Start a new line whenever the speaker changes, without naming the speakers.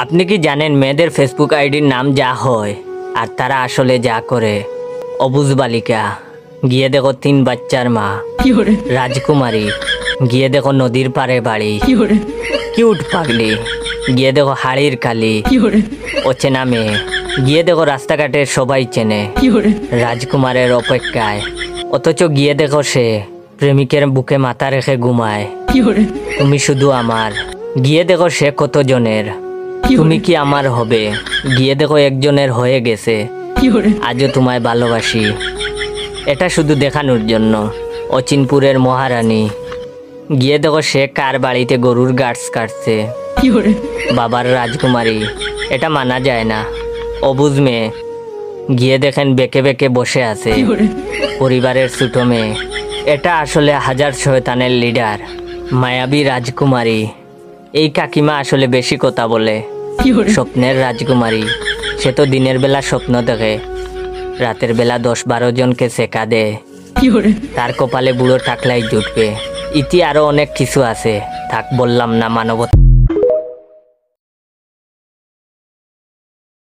আপনি কি জানেন মেয়েদের ফেসবুক আইডির নাম যা হয় আর তারা আসলে যা করে? অবুজ বালিকা, গিয়ে দেখো 3 বাচ্চার মা। রাজকুমারী, গিয়ে দেখো নদীর পাড়ে বাড়ি। কিউট পাগলি, গিয়ে দেখো হাড়ির কালি। অচেনা মেয়ে, গিয়ে দেখো রাস্তাঘাটে সবাই চেনে। রাজকুমারের অপেক্ষায়, অথচ গিয়ে দেখো সে প্রেমিকের বুকে মাথা রেখে ঘুমায়। তুমি শুধু আমার, গিয়ে দেখো সে কতজনের। তুমি কি আমার হবে? গিয়ে দেখো একজনের হয়ে গেছে। আজও তোমায় ভালোবাসি। এটা শুধু দেখানোর জন্য। অচিনপুরের মহারানী, গিয়ে দেখো সে কার বাড়িতে গরুর গাছ কাটছে। বাবার রাজকুমারী, এটা মানা যায় না। অবুঝ মেয়ে, গিয়ে দেখেন বেঁকে বেঁকে বসে আছে। পরিবারের ছোট মেয়ে, এটা আসলে হাজার শয়তানের লিডার। মায়াবী রাজকুমারী, এই কাকিমা আসলে বেশি কথা বলে। স্বপ্নের রাজকুমারী, সে তো দিনের বেলা স্বপ্ন দেখে, রাতের বেলা 10-12 জনকে সেকা দেয়। তার কপালে বুড়ো টাকলাই জুটবে। ইতি আরো অনেক কিছু আছে, থাক বললাম না। মানবতা।